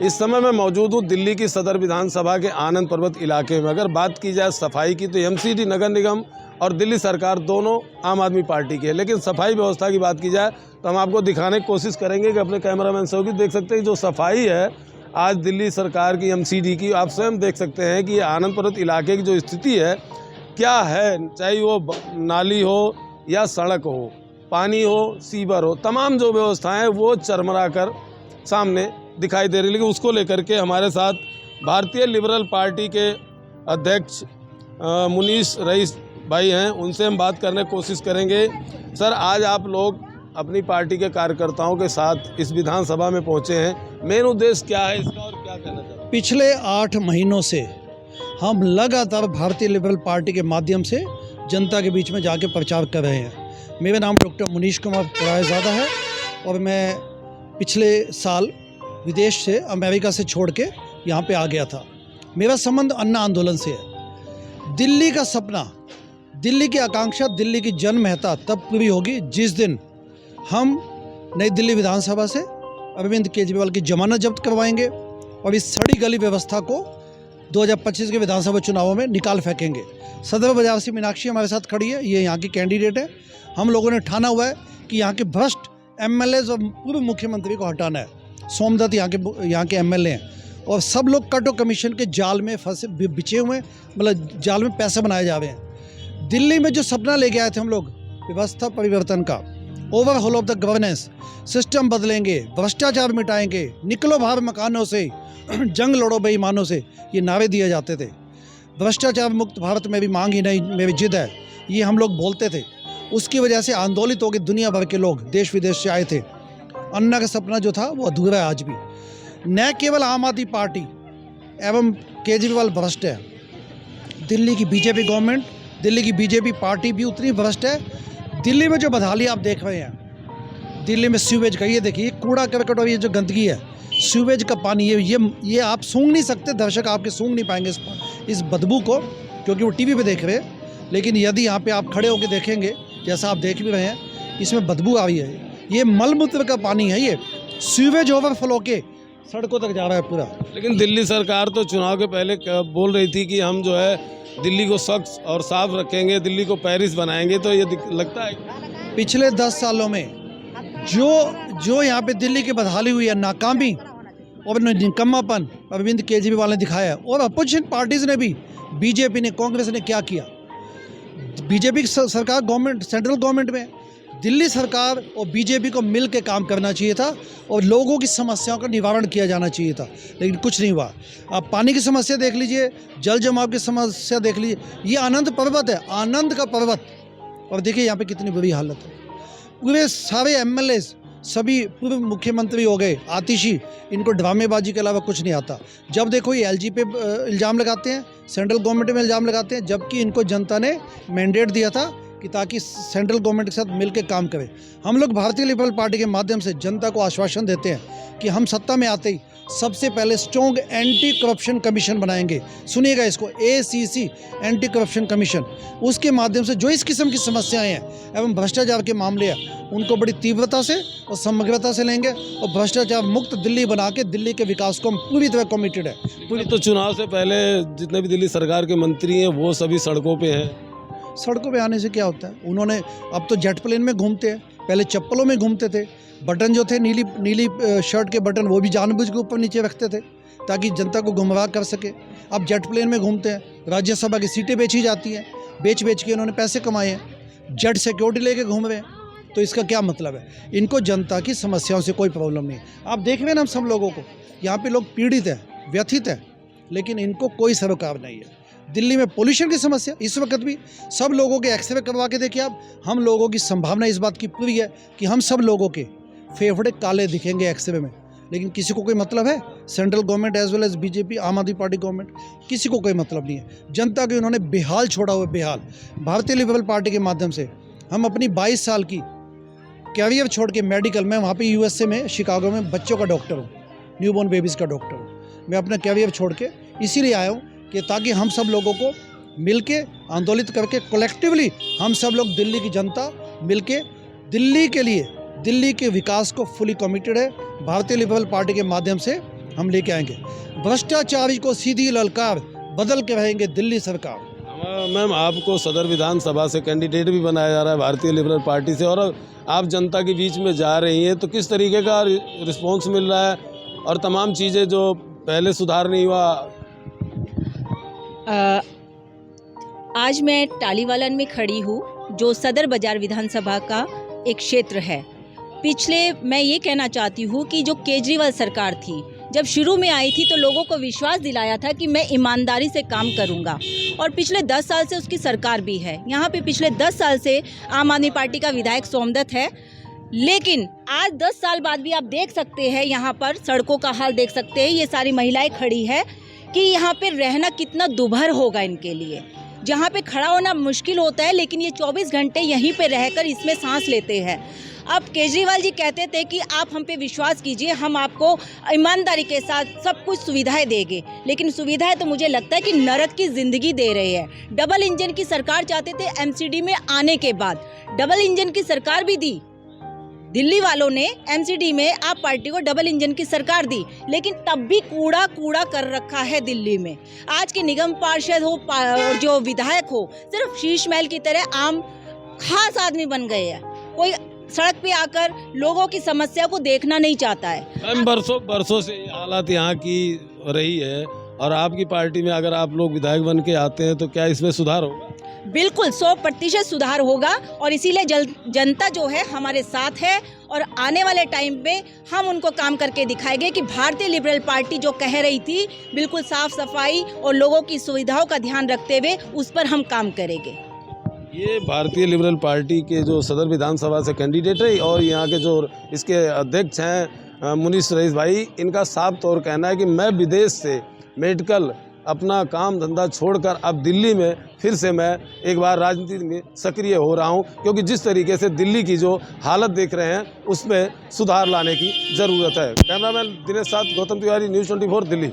इस समय मैं मौजूद हूँ दिल्ली की सदर विधानसभा के आनंद पर्वत इलाके में। अगर बात की जाए सफाई की तो एमसीडी नगर निगम और दिल्ली सरकार दोनों आम आदमी पार्टी के है, लेकिन सफाई व्यवस्था की बात की जाए तो हम आपको दिखाने की कोशिश करेंगे कि अपने कैमरामैन से होगी। देख सकते हैं जो सफाई है आज दिल्ली सरकार की एमसीडी की, आप स्वयं देख सकते हैं कि आनंद पर्वत इलाके की जो स्थिति है क्या है, चाहे वो नाली हो या सड़क हो, पानी हो, सीवर हो, तमाम जो व्यवस्थाएं वो चरमरा कर सामने दिखाई दे रही। लेकिन उसको लेकर के हमारे साथ भारतीय लिबरल पार्टी के अध्यक्ष मुनीश रईस भाई हैं, उनसे हम बात करने की कोशिश करेंगे। सर, आज आप लोग अपनी पार्टी के कार्यकर्ताओं के साथ इस विधानसभा में पहुंचे हैं, मेन उद्देश्य क्या है इसका और क्या कहना चाहते हैं? पिछले 8 महीनों से हम लगातार भारतीय लिबरल पार्टी के माध्यम से जनता के बीच में जाके प्रचार कर रहे हैं। मेरा नाम डॉक्टर मुनीश कुमार पुरायज़ादा है और मैं पिछले साल विदेश से अमेरिका से छोड़ के यहाँ पे आ गया था। मेरा संबंध अन्ना आंदोलन से है। दिल्ली का सपना, दिल्ली की आकांक्षा, दिल्ली की जनमहता तब पूरी होगी जिस दिन हम नई दिल्ली विधानसभा से अरविंद केजरीवाल की जमानत जब्त करवाएंगे और इस सड़ी गली व्यवस्था को 2025 के विधानसभा चुनावों में निकाल फेंकेंगे। सदर बाजार से मीनाक्षी हमारे साथ खड़ी है, ये यहाँ की कैंडिडेट है। हम लोगों ने ठाना हुआ है कि यहाँ के भ्रष्ट एमएलए और पूर्व मुख्यमंत्री को हटाना है। सोमदत्त यहाँ के एमएलए हैं और सब लोग कट और कमीशन के जाल में फंसे बिछे हुए हैं, मतलब जाल में पैसे बनाए जा रहे हैं। दिल्ली में जो सपना लेके आए थे हम लोग व्यवस्था परिवर्तन का, overhaul of the governance, system बदलेंगे, भ्रष्टाचार मिटाएंगे, निकलो बाहर मकानों से, जंग लड़ो बेईमानों से, ये नारे दिए जाते थे। भ्रष्टाचार मुक्त भारत में भी मांग ही नहीं मेरी जिद है, ये हम लोग बोलते थे। उसकी वजह से आंदोलित होकर दुनिया भर के लोग देश विदेश से आए थे। अन्ना का सपना जो था वो अधूरा है आज भी। न केवल आम आदमी पार्टी एवं केजरीवाल भ्रष्ट है, दिल्ली की बीजेपी गवर्नमेंट, दिल्ली की बीजेपी पार्टी भी उतनी भ्रष्ट है। दिल्ली में जो बदहाली आप देख रहे हैं, दिल्ली में सीवेज का, ये देखिए कूड़ा करकट और ये जो गंदगी है, सीवेज का पानी, ये आप सूंघ नहीं सकते, दर्शक आपके सूंघ नहीं पाएंगे इस बदबू को, क्योंकि वो टीवी पे देख रहे हैं। लेकिन यदि यहाँ पे आप खड़े होकर देखेंगे, जैसा आप देख भी रहे हैं, इसमें बदबू आ रही है। ये मलमूत्र का पानी है, ये सीवेज ओवरफ्लो के सड़कों तक जा रहा है पूरा। लेकिन दिल्ली सरकार तो चुनाव के पहले बोल रही थी कि हम जो है दिल्ली को स्वच्छ और साफ रखेंगे, दिल्ली को पेरिस बनाएंगे, तो ये लगता है पिछले 10 सालों में जो यहाँ पे दिल्ली की बदहाली हुई है, नाकामी और निकम्मापन अरविंद केजरीवाल ने दिखाया है। और अपोजिशन पार्टीज़ ने भी, बीजेपी ने, कांग्रेस ने क्या किया? बीजेपी सरकार गवर्नमेंट, सेंट्रल गवर्नमेंट में, दिल्ली सरकार और बीजेपी को मिल के काम करना चाहिए था और लोगों की समस्याओं का निवारण किया जाना चाहिए था, लेकिन कुछ नहीं हुआ। आप पानी की समस्या देख लीजिए, जल जमाव की समस्या देख लीजिए। ये आनंद पर्वत है, आनंद का पर्वत, और देखिए यहाँ पे कितनी बुरी हालत है। पूरे सारे एमएलए, सभी पूर्व मुख्यमंत्री हो गए आतिशी, इनको ड्रामेबाजी के अलावा कुछ नहीं आता। जब देखो ये एलजी पे इल्ज़ाम लगाते हैं, सेंट्रल गवर्नमेंट में इल्ज़ाम लगाते हैं, जबकि इनको जनता ने मैंडेट दिया था कि ताकि सेंट्रल गवर्नमेंट के साथ मिलकर काम करें। हम लोग भारतीय लिबरल पार्टी के माध्यम से जनता को आश्वासन देते हैं कि हम सत्ता में आते ही सबसे पहले स्ट्रॉन्ग एंटी करप्शन कमीशन बनाएंगे। सुनिएगा इसको, ACC, एंटी करप्शन कमीशन। उसके माध्यम से जो इस किस्म की समस्याएं हैं एवं भ्रष्टाचार के मामले हैं, उनको बड़ी तीव्रता से और समग्रता से लेंगे और भ्रष्टाचार मुक्त दिल्ली बना के दिल्ली के विकास को हम पूरी तरह कमिटेड है। पूरी तो चुनाव से पहले जितने भी दिल्ली सरकार के मंत्री हैं वो सभी सड़कों पर हैं। सड़कों पे आने से क्या होता है? उन्होंने, अब तो जेट प्लेन में घूमते हैं, पहले चप्पलों में घूमते थे। बटन जो थे, नीली शर्ट के बटन, वो भी जानबूझ के ऊपर नीचे रखते थे ताकि जनता को गुमराह कर सके। अब जेट प्लेन में घूमते हैं, राज्यसभा की सीटें बेची जाती हैं, बेच के उन्होंने पैसे कमाए हैं, जेट सिक्योरिटी लेके घूम रहे हैं। तो इसका क्या मतलब है? इनको जनता की समस्याओं से कोई प्रॉब्लम नहीं। आप देख रहे हैं ना, हम सब लोगों को यहाँ पे लोग पीड़ित है, व्यथित है, लेकिन इनको कोई सरोकार नहीं है। दिल्ली में पोल्यूशन की समस्या इस वक्त भी, सब लोगों के एक्सरे करवा के देखिए आप, हम लोगों की संभावना इस बात की पूरी है कि हम सब लोगों के फेफड़े काले दिखेंगे एक्सरे में, लेकिन किसी को कोई मतलब है? Central government as well as BJP, Aam Aadmi party government, किसी को कोई मतलब नहीं है। जनता को इन्होंने बेहाल छोड़ा हुआ, बेहाल। भारतीय लिबरल पार्टी के माध्यम से हम अपनी 22 साल की कैरियर छोड़ के मेडिकल में, वहाँ पे USA में, शिकागो में बच्चों का डॉक्टर हूँ, न्यूबॉर्न बेबीज़ का डॉक्टर हूँ। मैं अपना कैरियर छोड़ के इसीलिए आया हूँ कि ताकि हम सब लोगों को मिलके आंदोलित करके कलेक्टिवली हम सब लोग, दिल्ली की जनता मिलके दिल्ली के लिए, दिल्ली के विकास को फुली कमिटेड है। भारतीय लिबरल पार्टी के माध्यम से हम लेके आएंगे। भ्रष्टाचारी को सीधी ललकार, बदल के रहेंगे दिल्ली सरकार। मैम, आपको सदर विधानसभा से कैंडिडेट भी बनाया जा रहा है भारतीय लिबरल पार्टी से, और आप जनता के बीच में जा रही हैं, तो किस तरीके का रिस्पॉन्स मिल रहा है और तमाम चीज़ें जो पहले सुधार नहीं हुआ? आज मैं टालीवालन में खड़ी हूँ, जो सदर बाजार विधानसभा का एक क्षेत्र है। मैं ये कहना चाहती हूँ कि जो केजरीवाल सरकार थी, जब शुरू में आई थी तो लोगों को विश्वास दिलाया था कि मैं ईमानदारी से काम करूँगा, और पिछले 10 साल से उसकी सरकार भी है। यहाँ पे पिछले 10 साल से आम आदमी पार्टी का विधायक सोमदत्त है, लेकिन आज 10 साल बाद भी आप देख सकते हैं, यहाँ पर सड़कों का हाल देख सकते हैं। ये सारी महिलाएं खड़ी है कि यहाँ पे रहना कितना दुभर होगा इनके लिए। जहाँ पे खड़ा होना मुश्किल होता है, लेकिन ये 24 घंटे यहीं पे रहकर इसमें सांस लेते हैं। अब केजरीवाल जी कहते थे कि आप हम पे विश्वास कीजिए, हम आपको ईमानदारी के साथ सब कुछ सुविधाएं देंगे, लेकिन सुविधाएं तो मुझे लगता है कि नरक की ज़िंदगी दे रहे हैं। डबल इंजन की सरकार चाहते थे एमसीडी में आने के बाद, डबल इंजन की सरकार भी दी। दिल्ली वालों ने एमसीडी में आप पार्टी को डबल इंजन की सरकार दी, लेकिन तब भी कूड़ा कूड़ा कर रखा है दिल्ली में। आज के निगम पार्षद हो और जो विधायक हो, सिर्फ शीश महल की तरह आम खास आदमी बन गए हैं। कोई सड़क पे आकर लोगों की समस्या को देखना नहीं चाहता है। मैम, बरसों से ये हालत यहाँ की रही है, और आपकी पार्टी में अगर आप लोग विधायक बन के आते हैं तो क्या इसमें सुधार होगा? बिल्कुल 100% सुधार होगा, और इसीलिए जनता जो है हमारे साथ है, और आने वाले टाइम पे हम उनको काम करके दिखाएंगे कि भारतीय लिबरल पार्टी जो कह रही थी बिल्कुल साफ सफाई और लोगों की सुविधाओं का ध्यान रखते हुए, उस पर हम काम करेंगे। ये भारतीय लिबरल पार्टी के जो सदर विधानसभा से कैंडिडेट है और यहाँ के जो इसके अध्यक्ष हैं मुनीश रईस भाई, इनका साफ तौर कहना है कि मैं विदेश से मेडिकल अपना काम धंधा छोड़कर अब दिल्ली में फिर से मैं एक बार राजनीति में सक्रिय हो रहा हूं, क्योंकि जिस तरीके से दिल्ली की जो हालत देख रहे हैं उसमें सुधार लाने की ज़रूरत है। कैमरामैन दिनेश साथ गौतम तिवारी, न्यूज़ 24 दिल्ली।